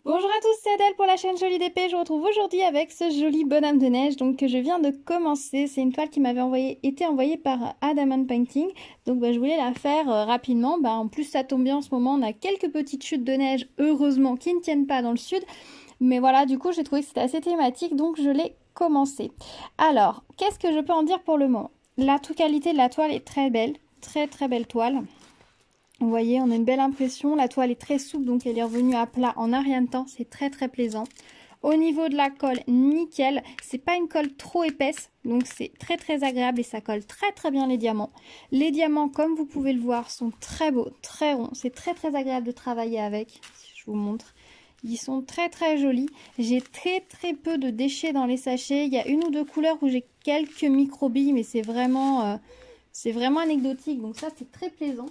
Bonjour à tous, c'est Adèle pour la chaîne Jolie d'épée. Je vous retrouve aujourd'hui avec ce joli bonhomme de neige que je viens de commencer. C'est une toile qui m'avait été envoyée par Adamant Painting. Donc je voulais la faire rapidement. En plus ça tombe bien en ce moment, on a quelques petites chutes de neige, heureusement, qui ne tiennent pas dans le sud. Mais voilà, du coup j'ai trouvé que c'était assez thématique, donc je l'ai commencé. Alors, qu'est-ce que je peux en dire pour le moment? La qualité de la toile est très belle, très très belle toile. Vous voyez, on a une belle impression. La toile est très souple, donc elle est revenue à plat en un rien de temps. C'est très très plaisant. Au niveau de la colle, nickel. C'est pas une colle trop épaisse, donc c'est très très agréable et ça colle très très bien les diamants. Les diamants, comme vous pouvez le voir, sont très beaux, très ronds. C'est très très agréable de travailler avec. Si je vous montre. Ils sont très très jolis. J'ai très très peu de déchets dans les sachets. Il y a une ou deux couleurs où j'ai quelques micro-billes, mais c'est vraiment anecdotique. Donc ça, c'est très plaisant.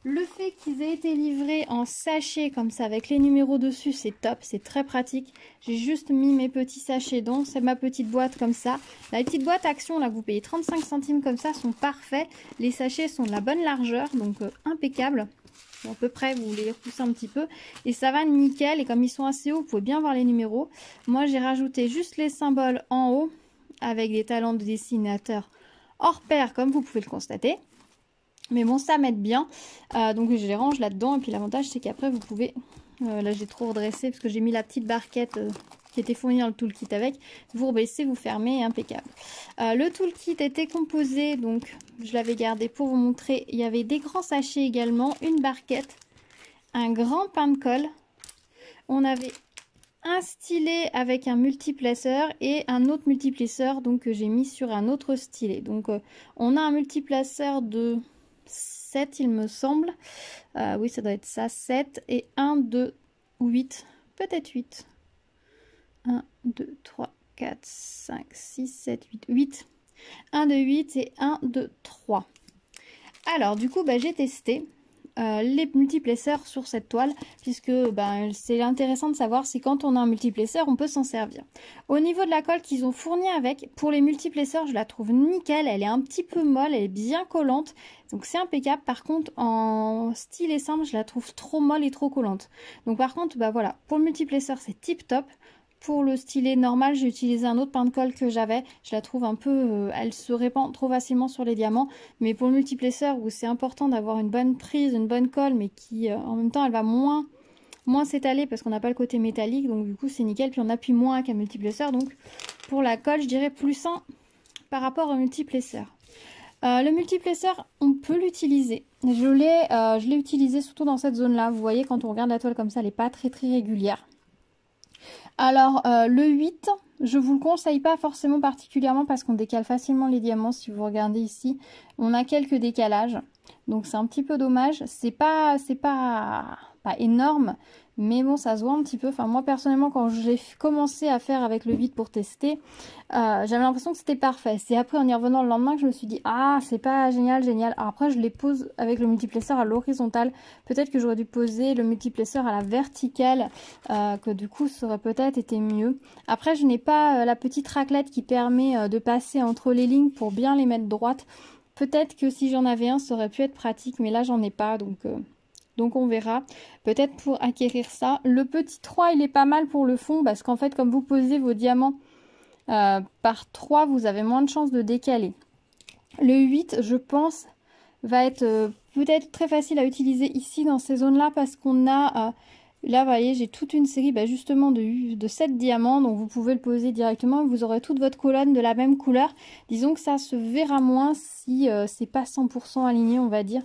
Le fait qu'ils aient été livrés en sachet comme ça avec les numéros dessus, c'est top, c'est très pratique. J'ai juste mis mes petits sachets dans, c'est ma petite boîte comme ça. La petite boîte Action là que vous payez 35 centimes comme ça sont parfaits. Les sachets sont de la bonne largeur, donc impeccable. À peu près, vous les repoussez un petit peu et ça va nickel. Et comme ils sont assez hauts, vous pouvez bien voir les numéros. Moi j'ai rajouté juste les symboles en haut avec des talents de dessinateur hors pair comme vous pouvez le constater. Mais bon, ça m'aide bien. Donc je les range là-dedans. Et puis l'avantage, c'est qu'après, vous pouvez... là, j'ai trop redressé parce que j'ai mis la petite barquette qui était fournie dans le toolkit avec. Vous rebaissez, vous fermez, impeccable. Le toolkit était composé, donc je l'avais gardé pour vous montrer. Il y avait des grands sachets également, une barquette, un grand pain de colle. On avait un stylet avec un multiplaceur et un autre multiplaceur donc que j'ai mis sur un autre stylet. Donc on a un multiplaceur de 7 il me semble. Oui, ça doit être ça, 7 et 1, 2, 8, peut-être 8. 1, 2, 3, 4, 5, 6, 7, 8, 8. 1, 2, 8 et 1, 2, 3. Alors du coup, j'ai testé les multiplaceurs sur cette toile puisque c'est intéressant de savoir si quand on a un multiplaceur on peut s'en servir. Au niveau de la colle qu'ils ont fournie avec, pour les multiplaceurs je la trouve nickel, elle est un petit peu molle, elle est bien collante, donc c'est impeccable. Par contre en stylet simple je la trouve trop molle et trop collante, donc par contre voilà, pour le multiplaceur c'est tip top. Pour le stylet normal, j'ai utilisé un autre pain de colle que j'avais. Je la trouve un peu... elle se répand trop facilement sur les diamants. Mais pour le multiplaceur, où c'est important d'avoir une bonne prise, une bonne colle, mais qui en même temps, elle va moins s'étaler parce qu'on n'a pas le côté métallique. Donc du coup, c'est nickel. Puis on appuie moins qu'un multiplaceur. Donc pour la colle, je dirais plus sain par rapport au multiplaceur. Le multiplaceur, on peut l'utiliser. Je l'ai utilisé surtout dans cette zone-là. Vous voyez, quand on regarde la toile comme ça, elle n'est pas très très régulière. Alors, le 8, je vous le conseille pas forcément particulièrement parce qu'on décale facilement les diamants. Si vous regardez ici, on a quelques décalages. Donc, c'est un petit peu dommage. C'est pas énorme, mais bon, ça se voit un petit peu. Enfin, moi, personnellement, quand j'ai commencé à faire avec le 8 pour tester, j'avais l'impression que c'était parfait. C'est après, en y revenant le lendemain, que je me suis dit, ah, c'est pas génial, génial. Alors après, je les pose avec le multiplaceur à l'horizontale. Peut-être que j'aurais dû poser le multiplaceur à la verticale, que du coup, ça aurait peut-être été mieux. Après, je n'ai pas la petite raclette qui permet de passer entre les lignes pour bien les mettre droites. Peut-être que si j'en avais un, ça aurait pu être pratique, mais là, j'en ai pas, donc on verra. Peut-être pour acquérir ça. Le petit 3, il est pas mal pour le fond, parce qu'en fait, comme vous posez vos diamants par 3, vous avez moins de chances de décaler. Le 8, je pense, va être peut-être très facile à utiliser ici, dans ces zones-là, parce qu'on a... là, vous voyez, j'ai toute une série justement de 7 diamants, donc vous pouvez le poser directement. Vous aurez toute votre colonne de la même couleur. Disons que ça se verra moins si c'est pas 100% aligné, on va dire.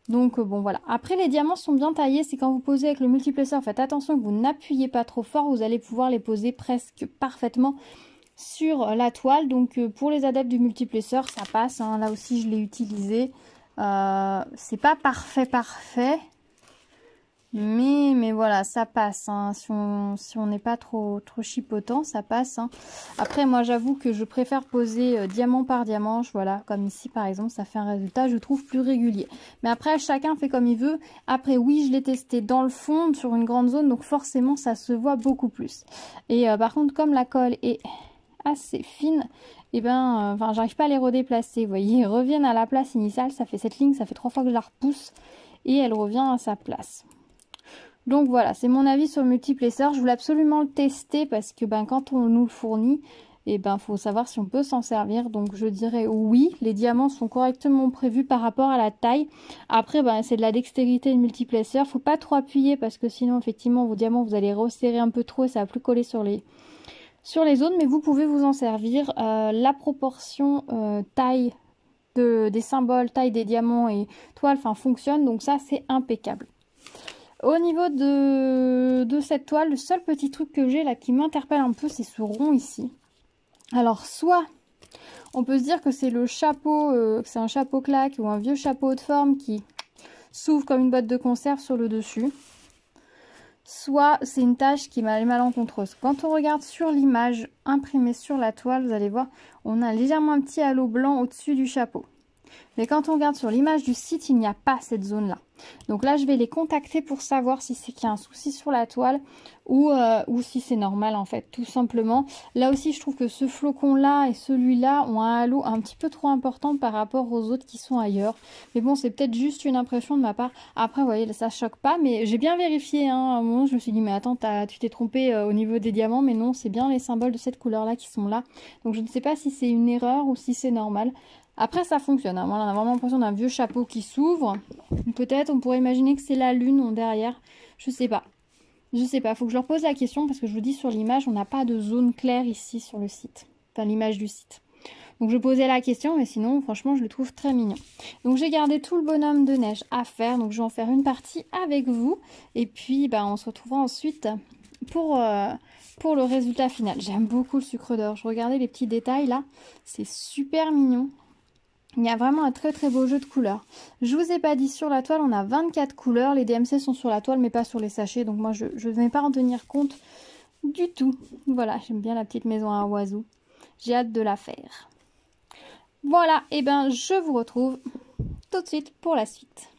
Donc bon voilà. Après les diamants sont bien taillés, c'est quand vous posez avec le multiplaceur, faites attention que vous n'appuyez pas trop fort, vous allez pouvoir les poser presque parfaitement sur la toile. Donc pour les adeptes du multiplaceur, ça passe, hein. Là aussi je l'ai utilisé. C'est pas parfait. Mais voilà, ça passe, hein. Si on n'est pas trop chipotant, ça passe, hein. Après, moi, j'avoue que je préfère poser diamant par diamant. Voilà, comme ici, par exemple, ça fait un résultat, je trouve, plus régulier. Mais après, chacun fait comme il veut. Après, oui, je l'ai testé dans le fond, sur une grande zone, donc forcément, ça se voit beaucoup plus. Et par contre, comme la colle est assez fine, et j'arrive pas à les redéplacer. Vous voyez, ils reviennent à la place initiale. Ça fait cette ligne, ça fait 3 fois que je la repousse et elle revient à sa place. Donc voilà, c'est mon avis sur le multiplesseur. Je voulais absolument le tester parce que quand on nous le fournit, faut savoir si on peut s'en servir. Donc je dirais oui, les diamants sont correctement prévus par rapport à la taille. Après, c'est de la dextérité de multiplesseur. Faut pas trop appuyer parce que sinon, effectivement, vos diamants, vous allez resserrer un peu trop et ça va plus coller sur les zones. Mais vous pouvez vous en servir. La proportion taille des symboles, taille des diamants et toile, fonctionne. Donc ça, c'est impeccable. Au niveau de cette toile, le seul petit truc que j'ai là qui m'interpelle un peu, c'est ce rond ici. Alors, soit on peut se dire que c'est le chapeau, que c'est un chapeau claque ou un vieux chapeau de forme qui s'ouvre comme une boîte de conserve sur le dessus. Soit c'est une tache qui est malencontreuse. Quand on regarde sur l'image imprimée sur la toile, vous allez voir, on a légèrement un petit halo blanc au-dessus du chapeau. Mais quand on regarde sur l'image du site, il n'y a pas cette zone-là. Donc là, je vais les contacter pour savoir si c'est qu'il y a un souci sur la toile ou si c'est normal en fait, tout simplement. Là aussi, je trouve que ce flocon-là et celui-là ont un halo un petit peu trop important par rapport aux autres qui sont ailleurs. Mais bon, c'est peut-être juste une impression de ma part. Après, vous voyez, ça choque pas, mais j'ai bien vérifié. À un moment, je me suis dit, mais attends, tu t'es trompé au niveau des diamants, mais non, c'est bien les symboles de cette couleur-là qui sont là. Donc je ne sais pas si c'est une erreur ou si c'est normal. Après, ça fonctionne. Hein. Voilà, on a vraiment l'impression d'un vieux chapeau qui s'ouvre. Peut-être, on pourrait imaginer que c'est la lune derrière. Je sais pas. Je sais pas. Faut que je leur pose la question parce que je vous dis sur l'image, on n'a pas de zone claire ici sur le site. Enfin, l'image du site. Donc, je posais la question, mais sinon, franchement, je le trouve très mignon. Donc, j'ai gardé tout le bonhomme de neige à faire. Donc, je vais en faire une partie avec vous. Et puis, on se retrouvera ensuite pour le résultat final. J'aime beaucoup le sucre d'or. Je regardais les petits détails là. C'est super mignon. Il y a vraiment un très très beau jeu de couleurs. Je vous ai pas dit, sur la toile, on a 24 couleurs. Les DMC sont sur la toile, mais pas sur les sachets. Donc moi, je ne vais pas en tenir compte du tout. Voilà, j'aime bien la petite maison à oiseaux. J'ai hâte de la faire. Voilà, et je vous retrouve tout de suite pour la suite.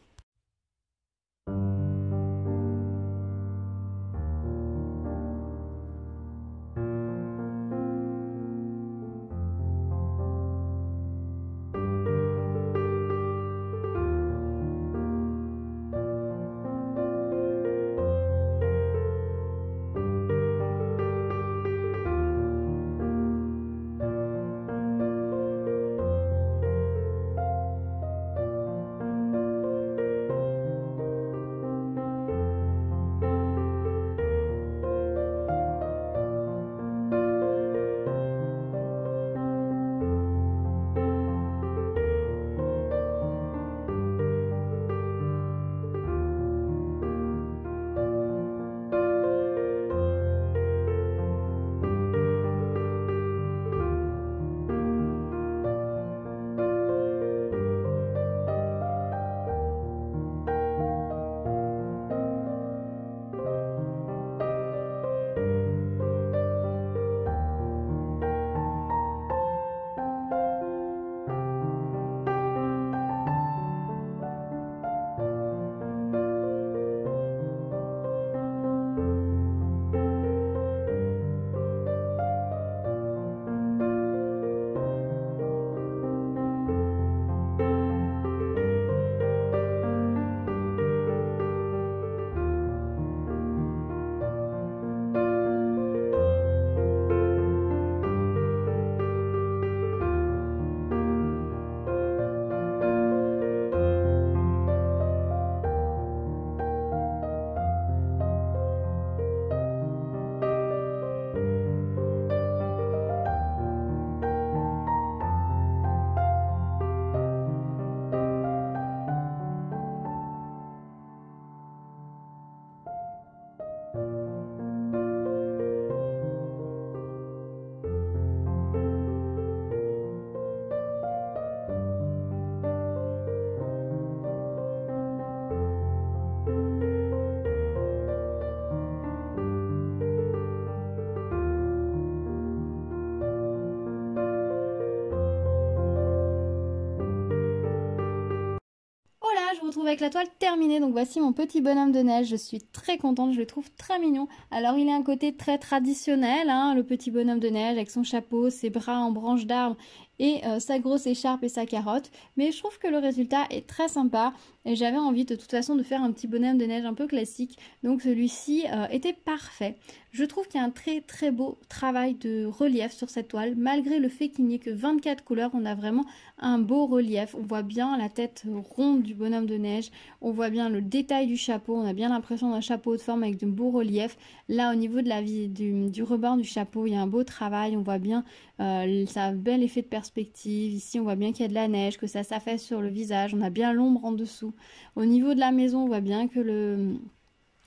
Je vous retrouve avec la toile terminée. Donc voici mon petit bonhomme de neige. Je suis très contente, je le trouve très mignon. Alors il a un côté très traditionnel, hein, le petit bonhomme de neige avec son chapeau, ses bras en branche d'arbre et sa grosse écharpe et sa carotte. Mais je trouve que le résultat est très sympa et j'avais envie de toute façon de faire un petit bonhomme de neige un peu classique. Donc celui-ci était parfait. Je trouve qu'il y a un très très beau travail de relief sur cette toile. Malgré le fait qu'il n'y ait que 24 couleurs, on a vraiment un beau relief. On voit bien la tête ronde du bonhomme de neige. On voit bien le détail du chapeau. On a bien l'impression d'un chapeau de forme avec de beaux reliefs. Là, au niveau de du rebord du chapeau, il y a un beau travail. On voit bien ça a un bel effet de perspective. Ici, on voit bien qu'il y a de la neige, que ça s'affaisse sur le visage. On a bien l'ombre en dessous. Au niveau de la maison, on voit bien que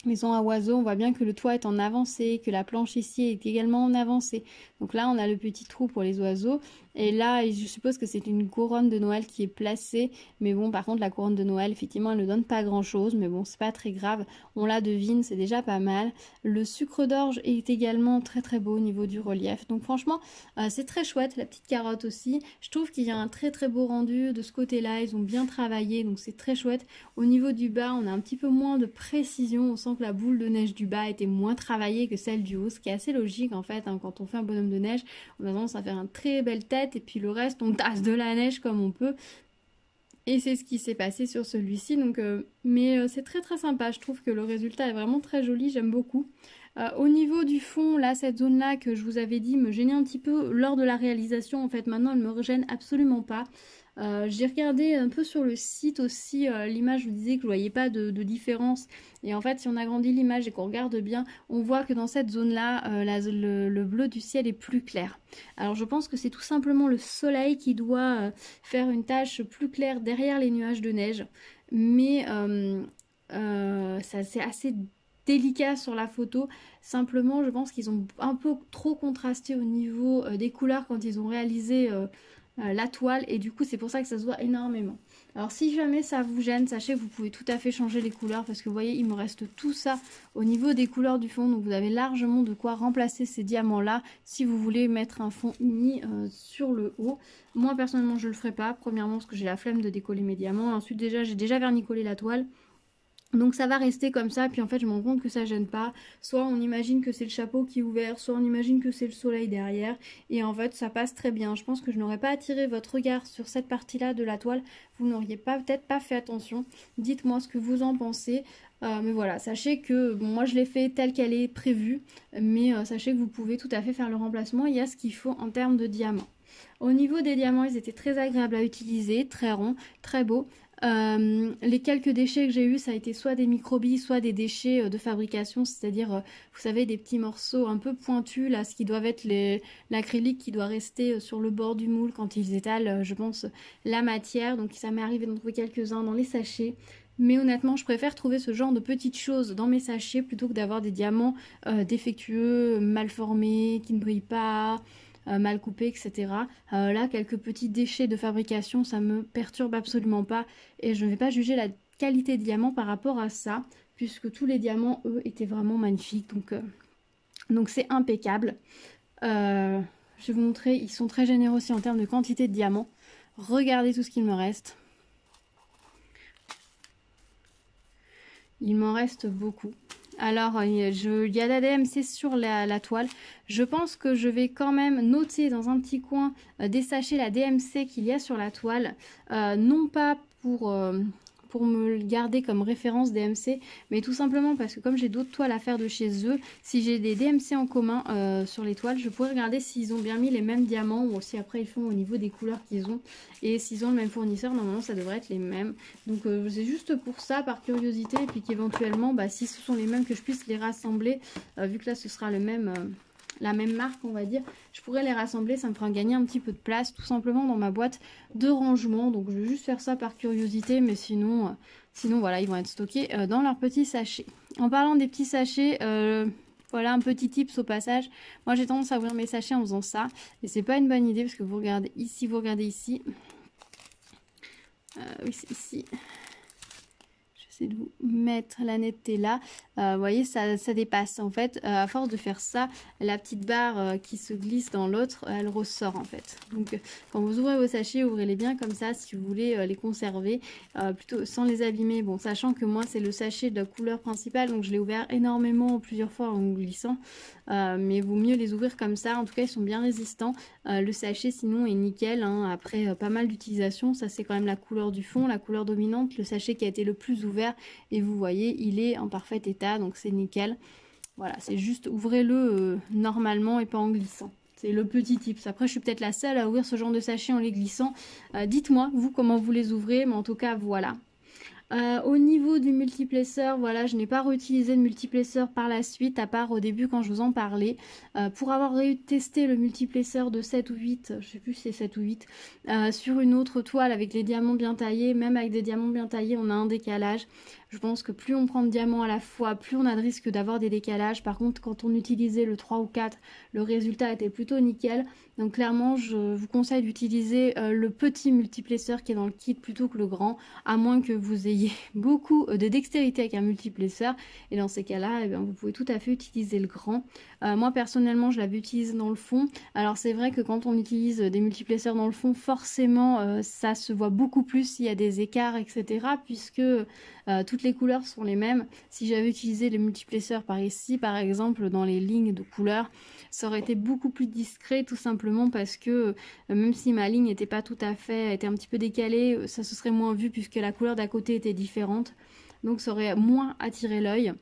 maison à oiseaux, on voit bien que le toit est en avancée, que la planche ici est également en avancée. Donc là, on a le petit trou pour les oiseaux. Et là, je suppose que c'est une couronne de Noël qui est placée. Mais bon, par contre, la couronne de Noël, effectivement, elle ne donne pas grand-chose. Mais bon, c'est pas très grave. On la devine, c'est déjà pas mal. Le sucre d'orge est également très très beau au niveau du relief. Donc franchement, c'est très chouette. La petite carotte aussi. Je trouve qu'il y a un très très beau rendu de ce côté-là. Ils ont bien travaillé, donc c'est très chouette. Au niveau du bas, on a un petit peu moins de précision. On sent que la boule de neige du bas était moins travaillée que celle du haut, ce qui est assez logique en fait. Quand on fait un bonhomme de neige, on a tendance à faire une très belle tête et puis le reste, on tasse de la neige comme on peut. Et c'est ce qui s'est passé sur celui-ci. Donc, mais c'est très très sympa. Je trouve que le résultat est vraiment très joli. J'aime beaucoup. Au niveau du fond, là, cette zone-là que je vous avais dit me gênait un petit peu lors de la réalisation. En fait, maintenant, elle me gêne absolument pas. J'ai regardé un peu sur le site aussi l'image, je vous disais que je ne voyais pas de différence. Et en fait, si on agrandit l'image et qu'on regarde bien, on voit que dans cette zone-là, le bleu du ciel est plus clair. Alors, je pense que c'est tout simplement le soleil qui doit faire une tache plus claire derrière les nuages de neige. Mais ça, c'est assez délicat sur la photo. Simplement, je pense qu'ils ont un peu trop contrasté au niveau des couleurs quand ils ont réalisé la toile, et du coup c'est pour ça que ça se voit énormément. Alors si jamais ça vous gêne, sachez que vous pouvez tout à fait changer les couleurs, parce que vous voyez, il me reste tout ça au niveau des couleurs du fond, donc vous avez largement de quoi remplacer ces diamants là si vous voulez mettre un fond uni sur le haut. Moi personnellement je le ferai pas, premièrement parce que j'ai la flemme de décoller mes diamants, ensuite déjà j'ai déjà vernicolé la toile. Donc ça va rester comme ça, puis en fait je me rends compte que ça gêne pas. Soit on imagine que c'est le chapeau qui est ouvert, soit on imagine que c'est le soleil derrière. Et en fait ça passe très bien. Je pense que je n'aurais pas attiré votre regard sur cette partie-là de la toile. Vous n'auriez peut-être pas fait attention. Dites-moi ce que vous en pensez. Mais voilà, sachez que bon, moi je l'ai fait telle qu'elle est prévue. Mais sachez que vous pouvez tout à fait faire le remplacement. Il y a ce qu'il faut en termes de diamants. Au niveau des diamants, ils étaient très agréables à utiliser, très ronds, très beaux. Les quelques déchets que j'ai eu, ça a été soit des microbilles, soit des déchets de fabrication, c'est-à-dire, vous savez, des petits morceaux un peu pointus, là, ce qui doivent être l'acrylique qui doit rester sur le bord du moule quand ils étalent, je pense, la matière. Donc ça m'est arrivé d'en trouver quelques-uns dans les sachets. Mais honnêtement, je préfère trouver ce genre de petites choses dans mes sachets plutôt que d'avoir des diamants défectueux, mal formés, qui ne brillent pas, mal coupé, etc. Là, quelques petits déchets de fabrication, ça me perturbe absolument pas. Et je ne vais pas juger la qualité des diamants par rapport à ça, puisque tous les diamants, eux, étaient vraiment magnifiques. Donc c'est impeccable. Je vais vous montrer, ils sont très généreux aussi en termes de quantité de diamants. Regardez tout ce qu'il me reste. Il m'en reste beaucoup. Alors, il y a de la DMC sur la toile. Je pense que je vais quand même noter dans un petit coin des sachets la DMC qu'il y a sur la toile. Non pas pour me le garder comme référence DMC, mais tout simplement parce que comme j'ai d'autres toiles à faire de chez eux, si j'ai des DMC en commun sur les toiles, je pourrais regarder s'ils ont bien mis les mêmes diamants ou si après ils font au niveau des couleurs qu'ils ont. Et s'ils ont le même fournisseur, normalement ça devrait être les mêmes. Donc c'est juste pour ça, par curiosité, et puis qu'éventuellement, si ce sont les mêmes, que je puisse les rassembler, vu que là ce sera le même... la même marque, on va dire, je pourrais les rassembler, ça me fera gagner un petit peu de place tout simplement dans ma boîte de rangement. Donc je vais juste faire ça par curiosité, mais sinon voilà, ils vont être stockés dans leurs petits sachets. En parlant des petits sachets, voilà un petit tips au passage. Moi j'ai tendance à ouvrir mes sachets en faisant ça, et c'est pas une bonne idée parce que vous regardez ici, oui c'est ici. Je J'essaie de vous mettre la netteté là. Vous voyez, ça dépasse. En fait, à force de faire ça, la petite barre qui se glisse dans l'autre, elle ressort en fait. Donc, quand vous ouvrez vos sachets, ouvrez-les bien comme ça si vous voulez les conserver, plutôt sans les abîmer. Bon, sachant que moi, c'est le sachet de la couleur principale, donc je l'ai ouvert énormément plusieurs fois en glissant. Mais il vaut mieux les ouvrir comme ça. En tout cas, ils sont bien résistants. Le sachet, sinon, est nickel. Hein. Après pas mal d'utilisation, ça c'est quand même la couleur du fond, la couleur dominante. Le sachet qui a été le plus ouvert, et vous voyez, il est en parfait état, donc c'est nickel. Voilà, c'est juste ouvrez-le normalement et pas en glissant. C'est le petit tips. Après, je suis peut-être la seule à ouvrir ce genre de sachet en les glissant. Dites-moi, vous, comment vous les ouvrez, mais en tout cas, voilà. Au niveau du multiplesseur, voilà, je n'ai pas réutilisé le multiplesseur par la suite, à part au début quand je vous en parlais. Pour avoir testé le multiplesseur de 7 ou 8, je sais plus si c'est 7 ou 8, sur une autre toile avec les diamants bien taillés, même avec des diamants bien taillés, on a un décalage. Je pense que plus on prend de diamants à la fois, plus on a de risque d'avoir des décalages. Par contre, quand on utilisait le 3 ou 4, le résultat était plutôt nickel. Donc clairement, je vous conseille d'utiliser le petit multiplesseur qui est dans le kit plutôt que le grand, à moins que vous ayez beaucoup de dextérité avec un multiplesseur. Et dans ces cas-là, eh bien, vous pouvez tout à fait utiliser le grand. Moi, personnellement, je l'avais utilisé dans le fond. Alors c'est vrai que quand on utilise des multiplesseurs dans le fond, forcément, ça se voit beaucoup plus s'il y a des écarts, etc. Puisque toutes les couleurs sont les mêmes. Si j'avais utilisé les multiplesseurs par ici, par exemple, dans les lignes de couleurs, ça aurait été beaucoup plus discret, tout simplement parce que même si ma ligne n'était pas tout à fait, était un petit peu décalée, ça se serait moins vu puisque la couleur d'à côté était différente. Donc ça aurait moins attiré l'œil.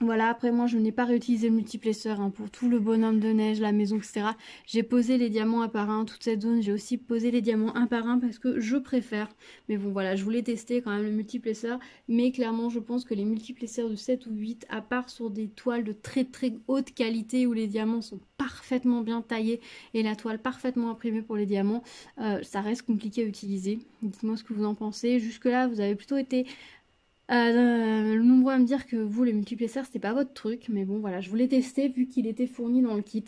Voilà, après moi je n'ai pas réutilisé le multiplesseur hein, pour tout le bonhomme de neige, la maison, etc. J'ai posé les diamants un par un, toute cette zone, j'ai aussi posé les diamants un par un parce que je préfère. Mais bon voilà, je voulais tester quand même le multiplesseur, mais clairement je pense que les multiplesseurs de 7 ou 8, à part sur des toiles de très très haute qualité où les diamants sont parfaitement bien taillés et la toile parfaitement imprimée pour les diamants, ça reste compliqué à utiliser. Dites-moi ce que vous en pensez. Jusque là vous avez plutôt été nombreux à me dire que vous, les multiplesseurs, c'était pas votre truc, mais bon, voilà, je voulais tester vu qu'il était fourni dans le kit.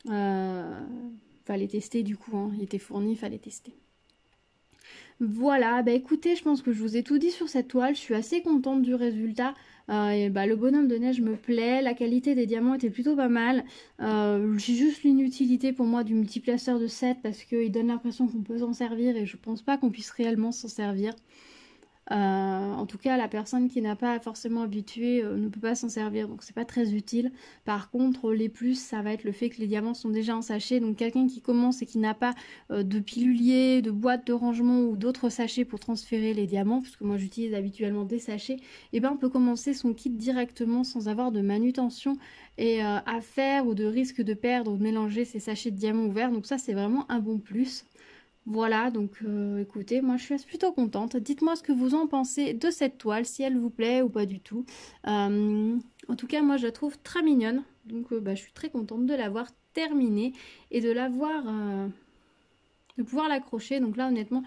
Fallait tester du coup, hein. Il était fourni, il fallait tester. Voilà, bah écoutez, je pense que je vous ai tout dit sur cette toile, je suis assez contente du résultat. Le bonhomme de neige me plaît, la qualité des diamants était plutôt pas mal. J'ai juste l'inutilité pour moi du multiplesseur de 7 parce qu'il donne l'impression qu'on peut s'en servir et je pense pas qu'on puisse réellement s'en servir. En tout cas, la personne qui n'a pas forcément habitué ne peut pas s'en servir, donc c'est pas très utile. Par contre, les plus, ça va être le fait que les diamants sont déjà en sachet, donc quelqu'un qui commence et qui n'a pas de pilulier, de boîte de rangement ou d'autres sachets pour transférer les diamants, puisque moi j'utilise habituellement des sachets, et ben on peut commencer son kit directement sans avoir de manutention et à faire ou de risque de perdre ou de mélanger ces sachets de diamants ouverts, donc ça c'est vraiment un bon plus. Voilà, donc écoutez, moi je suis plutôt contente. Dites-moi ce que vous en pensez de cette toile, si elle vous plaît ou pas du tout. En tout cas, moi je la trouve très mignonne. Donc je suis très contente de l'avoir terminée et de l'avoir, de pouvoir l'accrocher. Donc là honnêtement,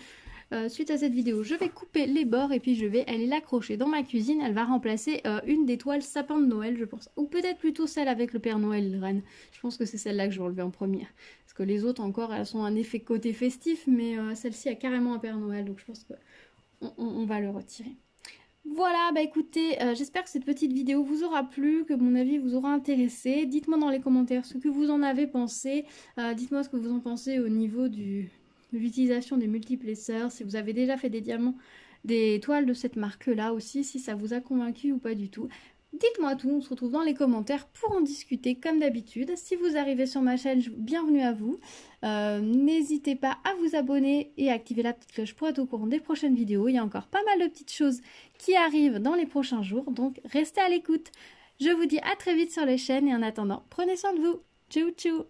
suite à cette vidéo, je vais couper les bords et puis je vais aller l'accrocher dans ma cuisine. Elle va remplacer une des toiles sapin de Noël, je pense. Ou peut-être plutôt celle avec le Père Noël et le Reine. Je pense que c'est celle-là que je vais enlever en première. Parce que les autres encore, elles sont un effet côté festif, mais celle-ci a carrément un Père Noël. Donc je pense qu'on va le retirer. Voilà, bah écoutez, j'espère que cette petite vidéo vous aura plu, que mon avis vous aura intéressé. Dites-moi dans les commentaires ce que vous en avez pensé. Dites-moi ce que vous en pensez au niveau de l'utilisation des multiplesseurs, si vous avez déjà fait des diamants, des toiles de cette marque-là aussi, si ça vous a convaincu ou pas du tout. Dites-moi tout, on se retrouve dans les commentaires pour en discuter comme d'habitude. Si vous arrivez sur ma chaîne, bienvenue à vous. N'hésitez pas à vous abonner et à activer la petite cloche pour être au courant des prochaines vidéos. Il y a encore pas mal de petites choses qui arrivent dans les prochains jours, donc restez à l'écoute. Je vous dis à très vite sur les chaînes et en attendant, prenez soin de vous. Ciao ciao.